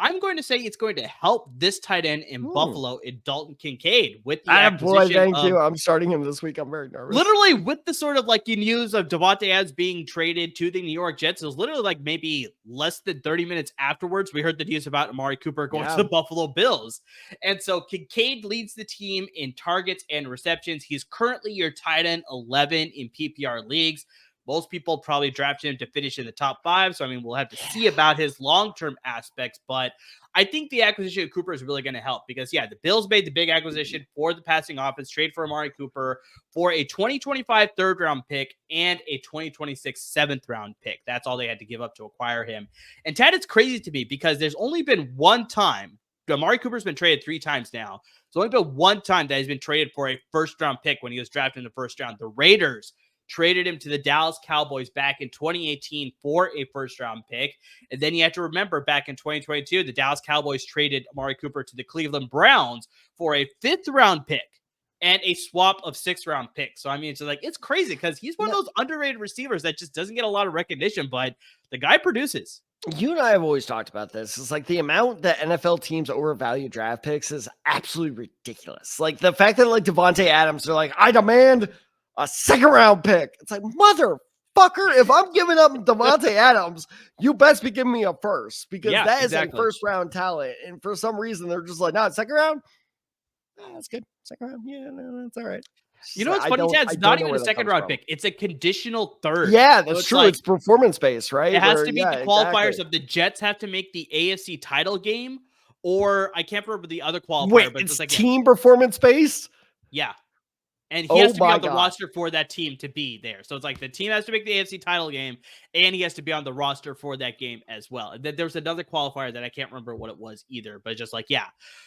I'm going to say it's going to help this tight end in Buffalo in Dalton Kincaid with the acquisition. Thank you. I'm starting him this week. I'm very nervous. Literally with the sort of like news of Davante Adams being traded to the New York Jets, it was literally like maybe less than 30 minutes afterwards, we heard the news about Amari Cooper going to the Buffalo Bills. And so Kincaid leads the team in targets and receptions. He's currently your tight end 11 in PPR leagues. Most people probably draft him to finish in the top 5. So, I mean, we'll have to see about his long-term aspects. But I think the acquisition of Cooper is really going to help because, the Bills made the big acquisition for the passing offense, trade for Amari Cooper for a 2025 third-round pick and a 2026 seventh-round pick. That's all they had to give up to acquire him. And, Tad, it's crazy to me because there's only been one time. Amari Cooper's been traded 3 times now. There's only been one time that he's been traded for a first-round pick when he was drafted in the first round. The Raiders traded him to the Dallas Cowboys back in 2018 for a first-round pick. And then you have to remember back in 2022, the Dallas Cowboys traded Amari Cooper to the Cleveland Browns for a 5th-round pick and a swap of 6th-round picks. So, I mean, it's crazy because he's one of those underrated receivers that just doesn't get a lot of recognition, but the guy produces. You and I have always talked about this. It's like the amount that NFL teams overvalue draft picks is absolutely ridiculous. Like the fact that like Davante Adams, they're like, I demand a 2nd-round pick. It's like, motherfucker, if I'm giving up Davante Adams, you best be giving me a first because that is a first-round talent. And for some reason, they're just like, no, 2nd round? Oh, that's good. 2nd round? Yeah, no, that's all right. You know what's funny, Chad? It's not even a 2nd-round pick. It's a conditional 3rd. Yeah, that's true. It's performance-based, right? It has to be the qualifiers of the Jets have to make the AFC title game, or I can't remember the other qualifier. Wait, but it's like team performance-based? Yeah. And he has to be on the roster for that team to be there. So it's like the team has to make the AFC title game, and he has to be on the roster for that game as well. And then there's another qualifier that I can't remember what it was either, but just like,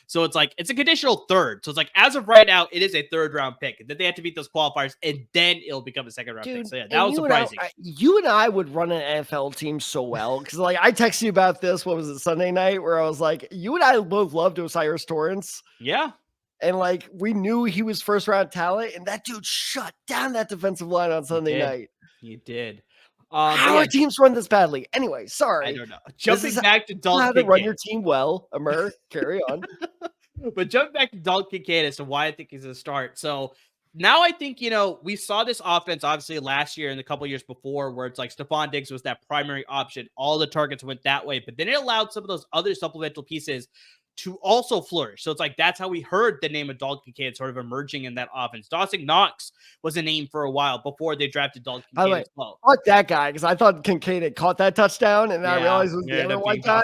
So it's like, it's a conditional 3rd. So it's like, as of right now, it is a 3rd-round pick. And then they have to beat those qualifiers, and then it'll become a 2nd-round pick. So that was surprising. You and I would run an NFL team so well. Because like, I texted you about this, what was it, Sunday night, where I was like, you and I both loved Osiris Torrance. Yeah. And like we knew he was 1st-round talent, and that dude shut down that defensive line on Sunday night. He did. How are teams run this badly? Anyway, sorry. I don't know. Jumping back to Dalton Kincaid. Run your team well, Amir. Carry on. But jumping back to Dalton Kincaid as to why I think he's a start. So now I think, we saw this offense obviously last year and a couple years before where it's like Stephon Diggs was that primary option. All the targets went that way, but then it allowed some of those other supplemental pieces to also flourish. So it's like, that's how we heard the name of Dalton Kincaid sort of emerging in that offense. Dawson Knox was a name for a while before they drafted Dalton Kincaid as well. Fuck that guy, because I thought Kincaid had caught that touchdown, and I realized it was the other white guy.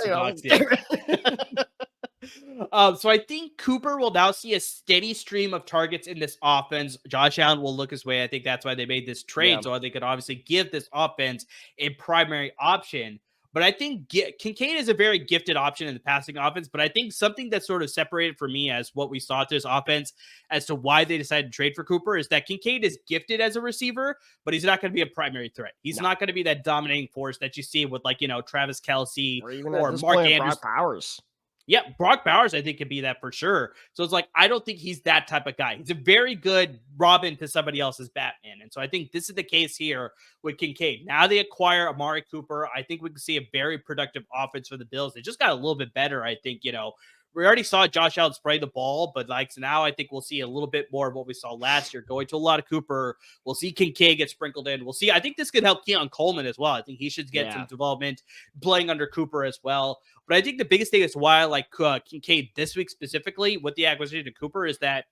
So I think Cooper will now see a steady stream of targets in this offense. Josh Allen will look his way. I think that's why they made this trade, so they could obviously give this offense a primary option. But I think Kincaid is a very gifted option in the passing offense. But I think something that's sort of separated for me as what we saw to this offense as to why they decided to trade for Cooper is that Kincaid is gifted as a receiver, but he's not going to be a primary threat. He's not going to be that dominating force that you see with like, Travis Kelce or Mark Andrews. Brock Bowers. Yeah, Brock Bowers, I think, could be that for sure. So it's like, I don't think he's that type of guy. He's a very good Robin to somebody else's Batman. And so I think this is the case here with Kincaid. Now they acquire Amari Cooper. I think we can see a very productive offense for the Bills. They just got a little bit better, I think, We already saw Josh Allen spray the ball, but so now I think we'll see a little bit more of what we saw last year, going to a lot of Cooper. We'll see Kincaid get sprinkled in. We'll see. I think this could help Keon Coleman as well. I think he should get some development playing under Cooper as well. But I think the biggest thing is why I like Kincaid this week specifically with the acquisition of Cooper is that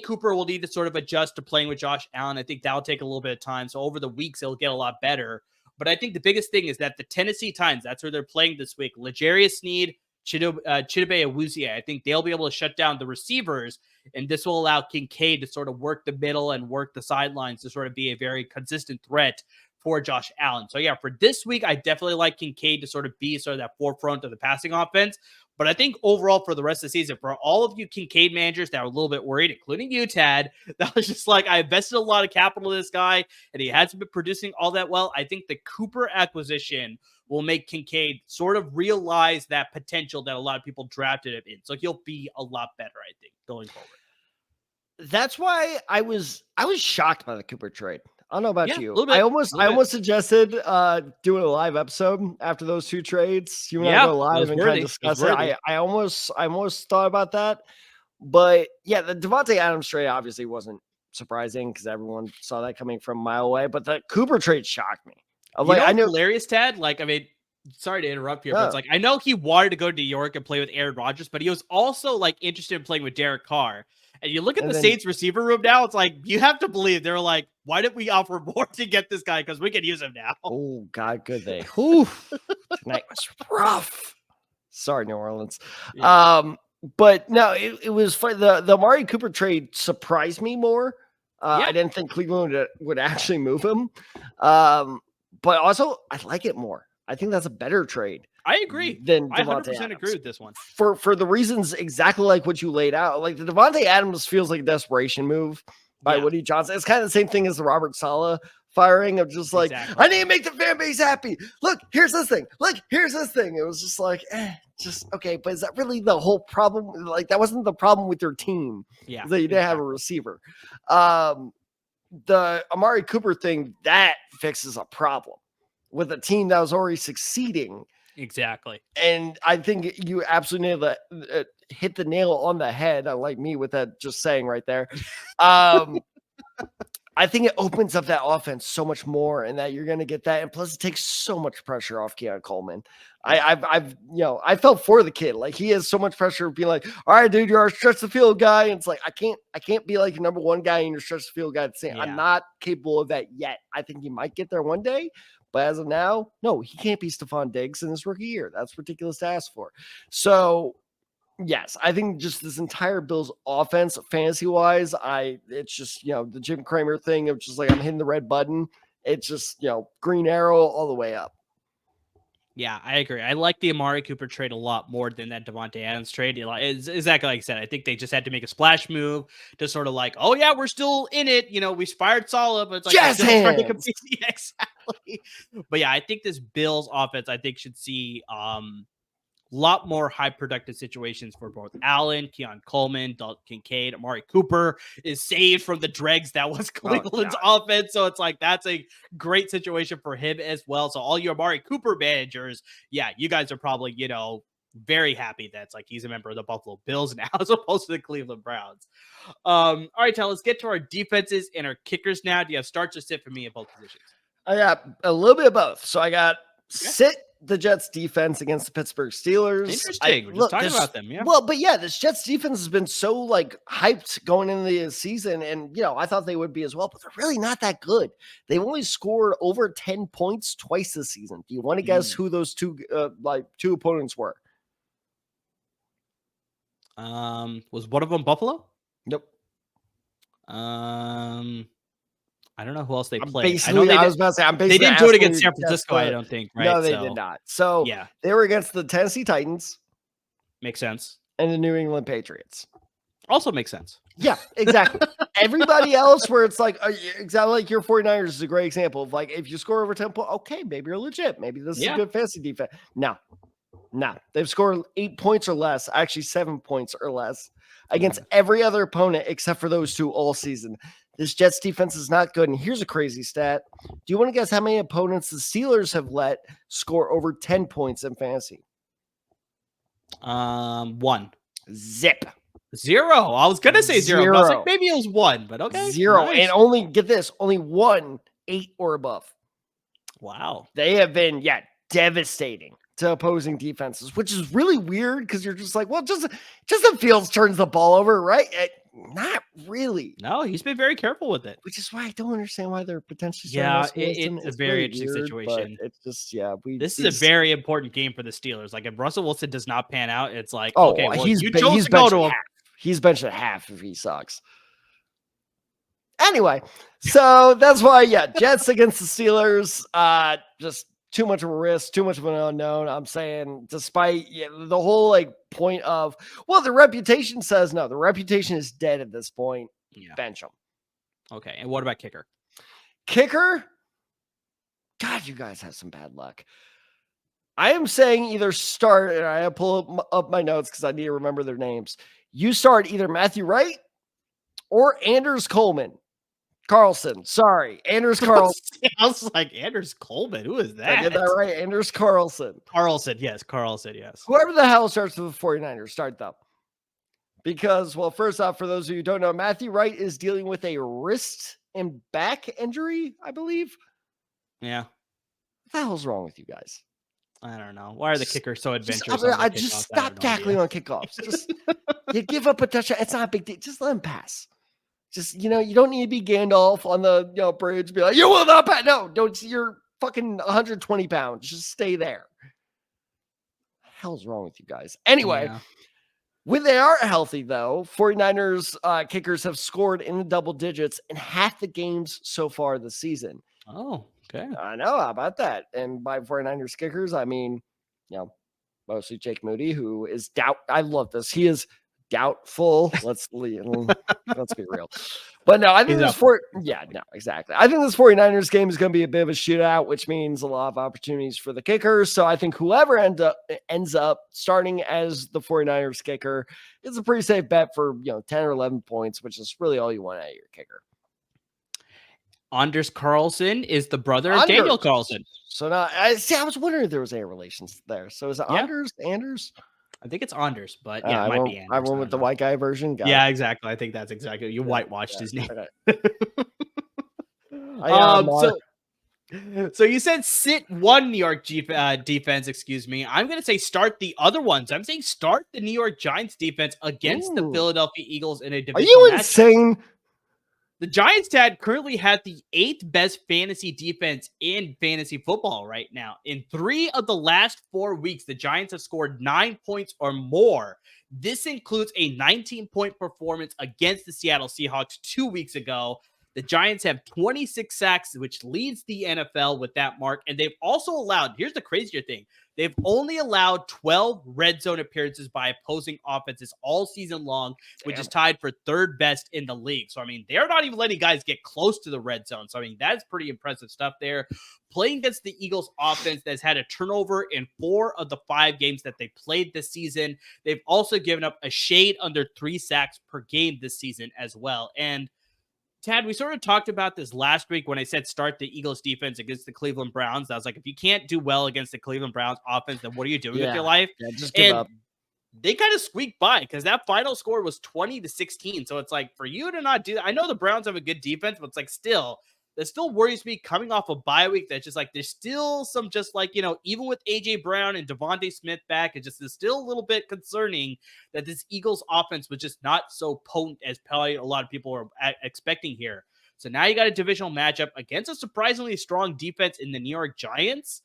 Cooper will need to sort of adjust to playing with Josh Allen. I think that'll take a little bit of time. So over the weeks, it'll get a lot better. But I think the biggest thing is that the Tennessee Titans, that's where they're playing this week. L'Jarius Sneed, Chidobe Awuzie, I think they'll be able to shut down the receivers, and this will allow Kincaid to sort of work the middle and work the sidelines to sort of be a very consistent threat for Josh Allen. So for this week, I definitely like Kincaid to sort of be sort of that forefront of the passing offense, But I think overall for the rest of the season, for all of you Kincaid managers that were a little bit worried, including you, Tad, that was just like, I invested a lot of capital in this guy and he hasn't been producing all that well. I think the Cooper acquisition will make Kincaid sort of realize that potential that a lot of people drafted him in. So he'll be a lot better, I think, going forward. That's why I was shocked by the Cooper trade. I don't know about you. I almost suggested doing a live episode after those two trades. You and I go live and kind of discuss it. I almost thought about that. But yeah, the Davante Adams trade obviously wasn't surprising because everyone saw that coming from a mile away. But the Cooper trade shocked me. I know hilarious, Tad. Like, I mean, sorry to interrupt here, but it's like, I know he wanted to go to New York and play with Aaron Rodgers, but he was also like interested in playing with Derek Carr. And you look at the Saints receiver room now, it's like, you have to believe they're like, why didn't we offer more to get this guy? Because we can use him now. Oh, God, good they. Tonight was rough. Sorry, New Orleans. Yeah. But no, it was fun. The Amari Cooper trade surprised me more. I didn't think Cleveland would actually move him. But also, I like it more. I think that's a better trade. I agree. I 100% agree with this one. For the reasons exactly like what you laid out. Like the Davante Adams feels like a desperation move by Woody Johnson. It's kind of the same thing as the Robert Saleh firing of just like, I need to make the fan base happy. Look, here's this thing. Look, here's this thing. It was just like, just okay. But is that really the whole problem? Like that wasn't the problem with your team. Yeah. That you didn't have a receiver. The Amari Cooper thing, that fixes a problem with a team that was already succeeding. Exactly. And I think you absolutely hit the nail on the head. I like me with that just saying right there. I think it opens up that offense so much more and that you're going to get that. And plus it takes so much pressure off Keon Coleman. I felt for the kid. Like he has so much pressure of being like, all right, dude, you're our stretch the field guy. And it's like, I can't be like your number one guy and your stretch the field guy at the same. I'm not capable of that yet. I think he might get there one day. But as of now, no, he can't be Stephon Diggs in his rookie year. That's ridiculous to ask for. So, yes, I think just this entire Bills offense, fantasy-wise, it's just, the Jim Cramer thing of just like I'm hitting the red button. It's just, green arrow all the way up. Yeah, I agree. I like the Amari Cooper trade a lot more than that Davante Adams trade. It's exactly like I said. I think they just had to make a splash move to sort of like, oh yeah, we're still in it. We fired Saleh, but it's like jazz hands. Exactly. But yeah, I think this Bills offense, should see lot more high productive situations for both Allen, Keon Coleman, Dalton Kincaid. Amari Cooper is saved from the dregs that was Cleveland's offense. So it's like, that's a great situation for him as well. So all your Amari Cooper managers, you guys are probably, very happy that it's like he's a member of the Buffalo Bills now as opposed to the Cleveland Browns. All right, Tal, let's get to our defenses and our kickers now. Do you have starts or sit for me at both positions? I got a little bit of both. So I got sit the Jets defense against the Pittsburgh Steelers. Interesting. We're just talking about them. Yeah. Well, but this Jets defense has been so like hyped going into the season. And, I thought they would be as well, but they're really not that good. They've only scored over 10 points twice this season. Do you want to guess who those two opponents were? Was one of them Buffalo? Nope. I don't know who else they played. I was about to say, they didn't do it against San Francisco, I don't think, right? No, they did not. So they were against the Tennessee Titans. Makes sense. And the New England Patriots. Also makes sense. Yeah, exactly. Everybody else where it's like, exactly like your 49ers is a great example of like, if you score over 10 points, okay, maybe you're legit. Maybe this is a good fantasy defense. No, they've scored 8 points or less, actually 7 points or less against every other opponent except for those two all season. This Jets defense is not good. And here's a crazy stat. Do you want to guess how many opponents the Steelers have let score over 10 points in fantasy? 1. Zip. 0. I was going to say 0. But I was like, maybe it was 1, but okay. 0. Nice. And only, get this, only 1, 8 or above. Wow. They have been, devastating to opposing defenses, which is really weird because you're just like, well, Justin Fields turns the ball over, right? Not really. No, he's been very careful with it. Which is why I don't understand why they're potentially. It's a very interesting situation. It's just, this is a very important game for the Steelers. Like if Russell Wilson does not pan out, it's like, he's go to him. He's benched at half if he sucks. Anyway, so that's why, Jets against the Steelers. Just too much of a risk, too much of an unknown. I'm saying, despite the whole like point of, well, the reputation says no. The reputation is dead at this point. Yeah. Bench him. Okay. And what about kicker? Kicker? God, you guys have some bad luck. I am saying either start, and I pull up my notes because I need to remember their names. You start either Matthew Wright or Anders Carlson. Sorry, Anders Carlson. I was like, Anders Coleman. Who is that? I did that right. Anders Carlson. Carlson, yes. Whoever the hell starts with the 49ers, start them. Because, well, first off, for those of you who don't know, Matthew Wright is dealing with a wrist and back injury, I believe. Yeah. What the hell's wrong with you guys? I don't know. Why are the kickers so adventurous? I just stop tackling on kickoffs. Just you give up a touchdown. It's not a big deal. Just let him pass. Just, you don't need to be Gandalf on the bridge. Be like, you will not pass. No, don't. You're fucking 120 pounds. Just stay there. What the hell's wrong with you guys? Anyway, when they are healthy, though, 49ers kickers have scored in the double digits in half the games so far this season. Oh, okay. I know. How about that? And by 49ers kickers, I mean, mostly Jake Moody, who is I love this. He is doubtful. Let's be real. But no, I think exactly. I think this 49ers game is going to be a bit of a shootout, which means a lot of opportunities for the kickers. So I think whoever ends up starting as the 49ers kicker is a pretty safe bet for 10 or 11 points, which is really all you want out of your kicker. Anders Carlson is the brother of Daniel Carlson. So now, I was wondering if there was a relations there. So is it Anders? I think it's Anders, but it might be Anders. I went with the white guy version. Exactly. I think that's exactly. You whitewashed his name. Okay. So you said sit one New York defense, excuse me. I'm going to say start the other ones. I'm saying start the New York Giants defense against the Philadelphia Eagles in a division. Are you insane? The Giants currently have the 8th best fantasy defense in fantasy football right now. In 3 of the last 4 weeks, the Giants have scored 9 points or more. This includes a 19-point performance against the Seattle Seahawks 2 weeks ago. The Giants have 26 sacks, which leads the NFL with that mark. And they've also allowed, here's the crazier thing, they've only allowed 12 red zone appearances by opposing offenses all season long, which is tied for 3rd best in the league. So, I mean, they're not even letting guys get close to the red zone. So, I mean, that's pretty impressive stuff there. Playing against the Eagles offense that's had a turnover in 4 of the 5 games that they played this season. They've also given up a shade under 3 sacks per game this season as well. And Tad, we sort of talked about this last week when I said start the Eagles defense against the Cleveland Browns. I was like, if you can't do well against the Cleveland Browns offense, then what are you doing with your life? Yeah, just give up. They kind of squeaked by because that final score was 20-16. So it's like, for you to not do that, I know the Browns have a good defense, but it's like that still worries me coming off a bye week. That's just like, there's still some even with AJ Brown and Devontae Smith back, it just is still a little bit concerning that this Eagles offense was just not so potent as probably a lot of people are expecting here. So now you got a divisional matchup against a surprisingly strong defense in the New York Giants.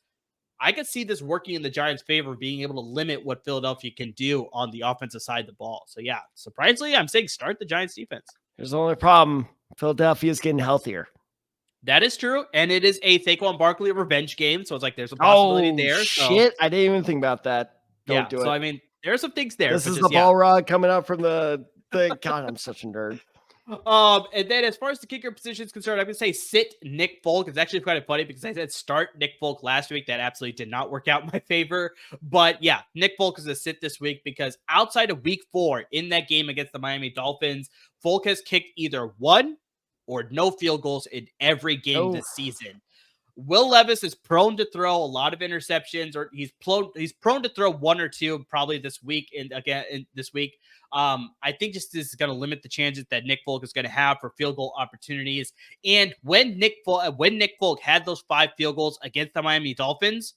I could see this working in the Giants' favor, being able to limit what Philadelphia can do on the offensive side of the ball. So yeah, surprisingly, I'm saying start the Giants defense. There's the only problem. Philadelphia is getting healthier. That is true, and it is a Saquon Barkley revenge game, so it's like there's a possibility there. Shit, I didn't even think about that. Don't do it. So I mean, there's some things there. This is the ball rod coming up from the thing. God, I'm such a nerd. And then as far as the kicker position is concerned, I'm going to say sit Nick Folk. It's actually quite funny because I said start Nick Folk last week. That absolutely did not work out in my favor. But yeah, Nick Folk is a sit this week because outside of week 4 in that game against the Miami Dolphins, Folk has kicked either 1 or no field goals in every game this season. Will Levis is prone to throw a lot of interceptions, or he's prone to throw 1 or 2 probably this week. I think just this is going to limit the chances that Nick Folk is going to have for field goal opportunities. And when Nick Folk had those 5 field goals against the Miami Dolphins,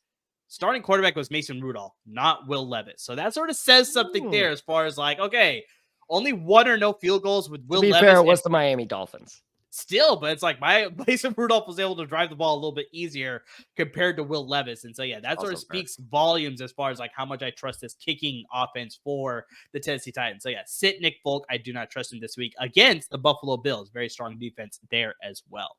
starting quarterback was Mason Rudolph, not Will Levis. So that sort of says something there as far as like, okay, only 1 or no field goals with Will Levis. To be fair, it was the Miami Dolphins. Still, but it's like Mason Rudolph was able to drive the ball a little bit easier compared to Will Levis. And so, yeah, that sort of speaks volumes as far as like how much I trust this kicking offense for the Tennessee Titans. So, yeah, sit Nick Folk. I do not trust him this week against the Buffalo Bills. Very strong defense there as well.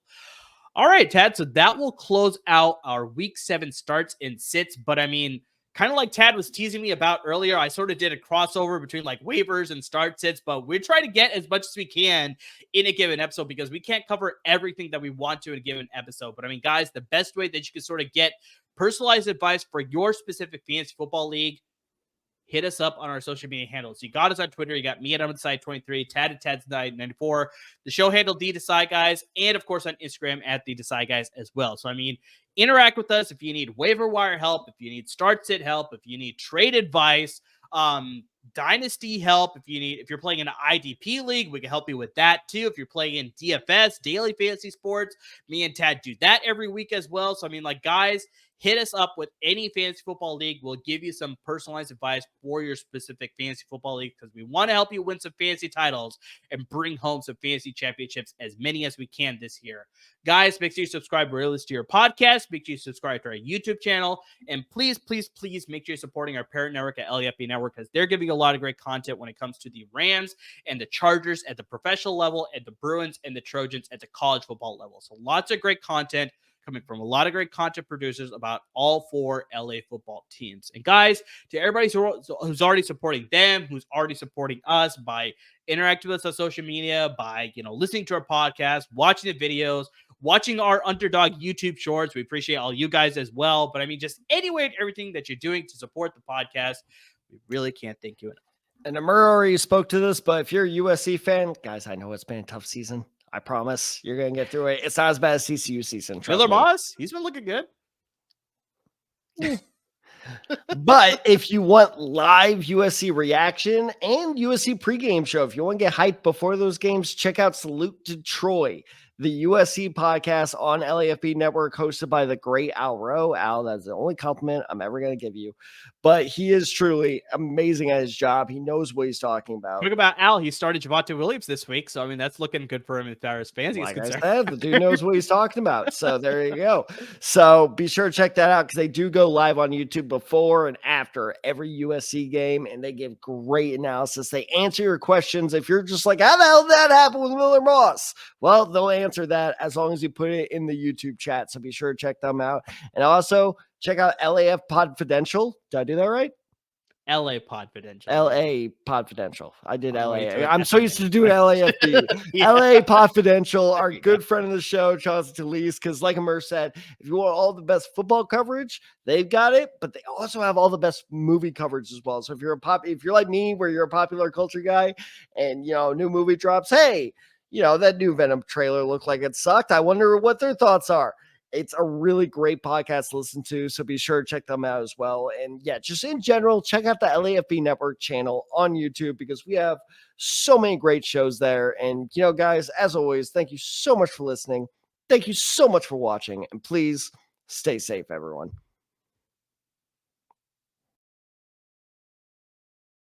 All right, Tad. So that will close out our week 7 starts and sits. But I mean, kind of like Tad was teasing me about earlier, I sort of did a crossover between like waivers and start sits, but we're trying to get as much as we can in a given episode because we can't cover everything that we want to in a given episode. But I mean, guys, the best way that you can sort of get personalized advice for your specific fantasy football league, hit us up on our social media handles. You got us on Twitter. You got me at Unside23, Tad at Tad's94, the show handle D Decide Guys, and of course on Instagram at The Decide Guys as well. So I mean, interact with us if you need waiver wire help, if you need start sit help, if you need trade advice, dynasty help, if you're playing in an IDP league, we can help you with that too. If you're playing in DFS, daily fantasy sports, me and Tad do that every week as well. So I mean, like, guys, hit us up with any fantasy football league. We'll give you some personalized advice for your specific fantasy football league because we want to help you win some fantasy titles and bring home some fantasy championships, as many as we can this year. Guys, make sure you subscribe wherever to your podcast. Make sure you subscribe to our YouTube channel. And please, please, please make sure you're supporting our parent network at LAFB Network because they're giving a lot of great content when it comes to the Rams and the Chargers at the professional level and the Bruins and the Trojans at the college football level. So lots of great content coming from a lot of great content producers about all 4 LA football teams. And guys, to everybody who's already supporting them, who's already supporting us by interacting with us on social media, by listening to our podcast, watching the videos, watching our Underdog YouTube shorts. We appreciate all you guys as well. But I mean, just anyway, and everything that you're doing to support the podcast, we really can't thank you enough. And Amur already spoke to this, but if you're a USC fan, guys, I know it's been a tough season. I promise you're going to get through it. It's not as bad as CCU season. Miller Moss, he's been looking good. But if you want live USC reaction and USC pregame show, if you want to get hyped before those games, check out Salute to Troy, the USC podcast on LAFB Network, hosted by the great Al Rowe. Al, that's the only compliment I'm ever going to give you. But he is truly amazing at his job. He knows what he's talking about. Talk about Al. He started Javonte Williams this week. So, I mean, that's looking good for him as far as fans is concerned. I said, the dude knows what he's talking about. So there you go. So be sure to check that out because they do go live on YouTube before and after every USC game, and they give great analysis. They answer your questions. If you're just like, how the hell did that happen with Miller Moss? Well, they'll answer that as long as you put it in the YouTube chat. So be sure to check them out. And also check out LAF Podfidential. Did I do that right? LA Podfidential. LA Podfidential. I did LA. I'm so used to doing LAFB. Yeah. LA Podfidential, our good friend of the show, Chauncey Talese, because like Amur said, if you want all the best football coverage, they've got it, but they also have all the best movie coverage as well. So if you're like me, where you're a popular culture guy and new movie drops, hey, that new Venom trailer looked like it sucked. I wonder what their thoughts are. It's a really great podcast to listen to, so be sure to check them out as well. And yeah, just in general, check out the LAFB Network channel on YouTube because we have so many great shows there. And, guys, as always, thank you so much for listening. Thank you so much for watching. And please stay safe, everyone.